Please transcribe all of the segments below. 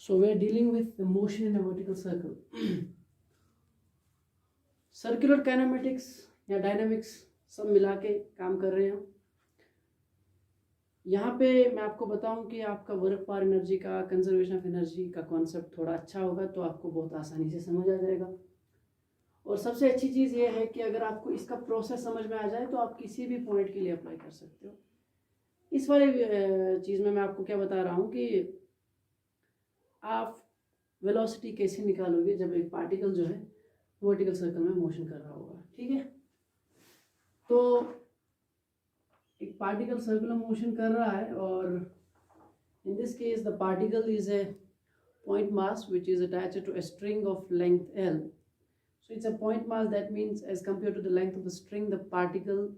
So we are dealing with the motion in a vertical circle. Circular kinematics या dynamics सब मिला के काम कर रहे हैं। यहाँ पे मैं आपको बताऊं कि आपका वर्क पावर एनर्जी का, कंजर्वेशन ऑफ एनर्जी का कॉन्सेप्ट थोड़ा अच्छा होगा तो आपको बहुत आसानी से समझ आ जाएगा। और सबसे अच्छी चीज़ ये है कि अगर आपको इसका प्रोसेस समझ में आ जाए तो आप किसी भी पॉइंट के लिए अप्लाई कर सकते हो। इस वाले चीज़ में मैं आपको क्या बता रहा हूँ कि आप वेलोसिटी कैसे निकालोगे जब एक पार्टिकल जो है वर्टिकल सर्कल में मोशन कर रहा होगा। ठीक है, तो एक पार्टिकल सर्कल में मोशन कर रहा है और in this case the particle is a point mass which is attached to a string of length L. So it's a point mass, that means as compared to the length of the string the particle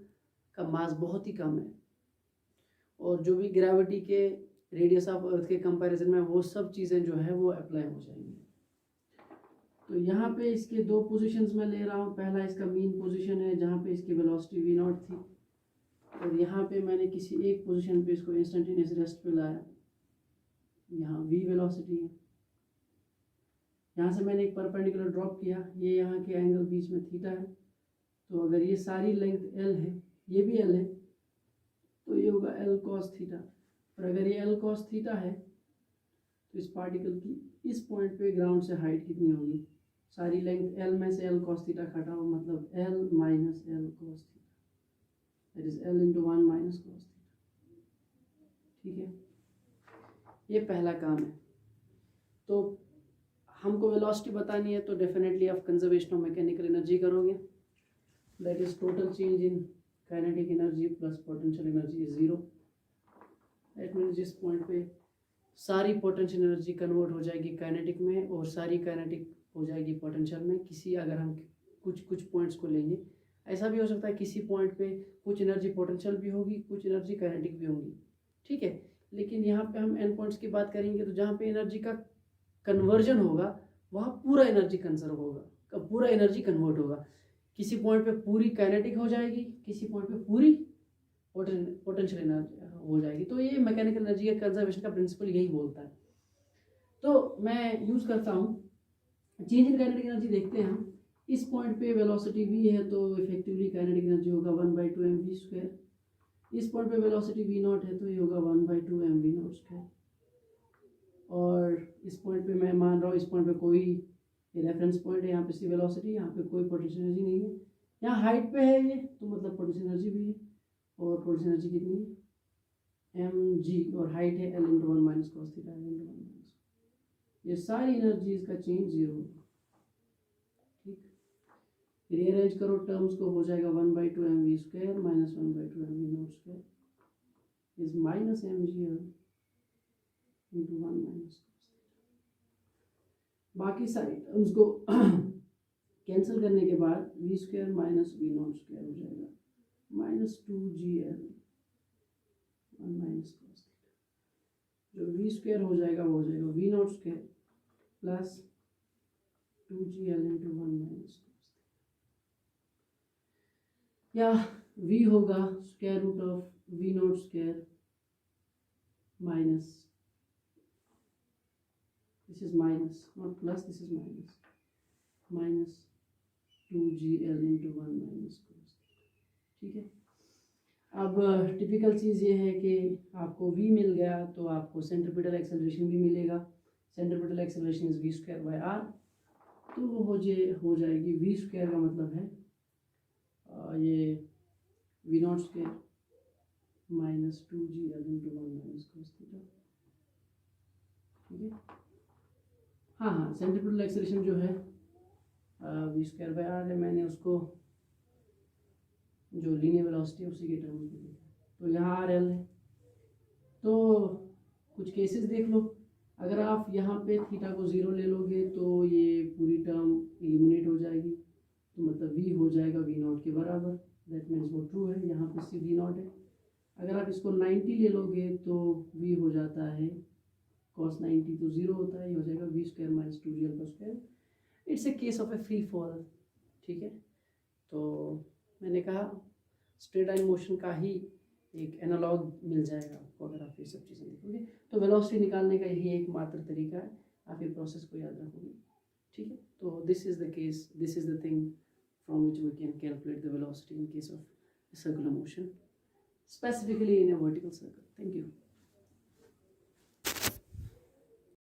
का मास बहुत ही कम है और जो भी gravity के radius of earth के comparison में वो सब चीज़ें जो है वो अप्लाई हो जाएंगी। तो यहाँ पे इसके दो पोजीशंस में ले रहा हूँ। पहला इसका मीन पोजीशन है जहाँ पे इसकी वेलोसिटी v नॉट थी और यहाँ पे मैंने किसी एक पोजीशन पे इसको इंस्टेंटेनियस रेस्ट पे लाया। यहाँ v वेलोसिटी है, यहाँ से मैंने एक परपेंडिकुलर ड्रॉप किया, ये यहाँ के एंगल बीच में थीटा है। तो अगर ये सारी लेंथ l है, ये भी l है, तो ये होगा l cos थीटा। और अगर ये l cos थीटा है तो इस पार्टिकल की इस पॉइंट पे ग्राउंड से हाइट कितनी होगी? सारी लेंथ l में से l cos थीटा घटा हो, मतलब l minus l cos theta, that is l into 1 minus cos theta. ठीक है, ये पहला काम है। तो हमको वेलोसिटी बतानी है तो डेफिनेटली आप कंजर्वेशन ऑफ मैकेनिकल एनर्जी करोगे, that is total change in kinetic energy plus potential energy is 0। That means जिस पॉइंट पे सारी पोटेंशियल एनर्जी कन्वर्ट हो जाएगी काइनेटिक में और सारी काइनेटिक हो जाएगी पोटेंशियल में। किसी अगर हम कुछ पॉइंट्स को लेंगे, ऐसा भी हो सकता है किसी पॉइंट पे कुछ एनर्जी पोटेंशियल भी होगी, कुछ एनर्जी काइनेटिक भी होंगी। ठीक है, लेकिन यहाँ पे हम एंड पॉइंट्स की बात करेंगे तो जहाँ पे एनर्जी का कन्वर्जन होगा वहाँ पूरा एनर्जी कंजर्व होगा, पूरा एनर्जी कन्वर्ट होगा। किसी पॉइंट पे पूरी काइनेटिक हो जाएगी, किसी पॉइंट पे पूरी पोटेंशियल एनर्जी हो जाएगी। तो ये मैकेनिकल एनर्जी का कंजर्वेशन का प्रिंसिपल यही बोलता है। तो मैं यूज़ करता हूँ चेंज इन काइनेटिक एनर्जी। देखते हैं हम इस पॉइंट पे वेलोसिटी v है तो इफेक्टिवली काइनेटिक एनर्जी होगा 1/2 mv²। इस पॉइंट पे वेलोसिटी v नॉट है तो ये होगा 1/2 mv²। और इस पॉइंट पे मैं मान रहा हूँ इस पॉइंट पे कोई रेफरेंस पॉइंट है, यहाँ पे सी वेलोसिटी, यहाँ पे कोई पोटेंशियल एनर्जी नहीं है। यहाँ हाइट पे है ये तो मतलब पोटेंशियल एनर्जी भी है, और पोटेंशियल एनर्जी कितनी है mg, और हाइट है l into 1 minus cos theta l into 1 minus. ये सारी एनर्जीज का चेंज 0 होगा। ठीक, रीअरेंज करो टर्म्स को, हो जाएगा 1/2 mv² minus 1/2 mv naught is minus mgl into 1 minus cos। बाकी सारी टर्म्स को कैंसिल करने के बाद v² माइनस v नॉट² हो जाएगा minus 2gl 1 minus cos theta. जो v² हो जाएगा वो हो जाएगा v naught plus 2gl into 1 minus cos theta, या v होगा square root of v naught minus, this is minus not plus, this is minus 2gl into 1 minus cos। ठीक है, अब टिपिकल चीज़ ये है कि आपको v मिल गया तो आपको सेंट्रीपिटल एक्सेलरेशन भी मिलेगा। सेंट्रीपिटल एक्सेलरेशन इज v²/r, तो वो हो जाएगी v² का मतलब है ये v naught minus 2gl into 1 minus cos theta. ठीक है, हाँ, सेंट्रीपिटल एक्सेलरेशन जो है v²/r है, मैंने उसको जो लीनियर वेलोसिटी है उसी के टर्म्स में लिखा। तो यहाँ RL है, तो कुछ केसेस देख लो। अगर आप यहाँ पे थीटा को 0 ले लोगे तो ये पूरी टर्म एलिमिनेट हो जाएगी, तो मतलब v हो जाएगा v नॉट के बराबर, दैट मीन्स वो ट्रू है। यहाँ पे सी v नॉट है। अगर आप इसको 90 ले लोगे तो v हो जाता है cos 90, तो 0 होता है, ये हो जाएगा v² minus 2gl²। It's a case of A free fall. ठीक है, तो मैंने कहा स्ट्रेट लाइन मोशन का ही एक एनालॉग मिल जाएगा आपको अगर आप ये सब चीज़ें देखोगे। तो वेलोसिटी निकालने का यही एकमात्र तरीका है, आप ये प्रोसेस को याद रखोगे, ठीक है। तो this is the case, this is the thing from which we can calculate the velocity in case of circular motion, specifically in a vertical circle. Thank you.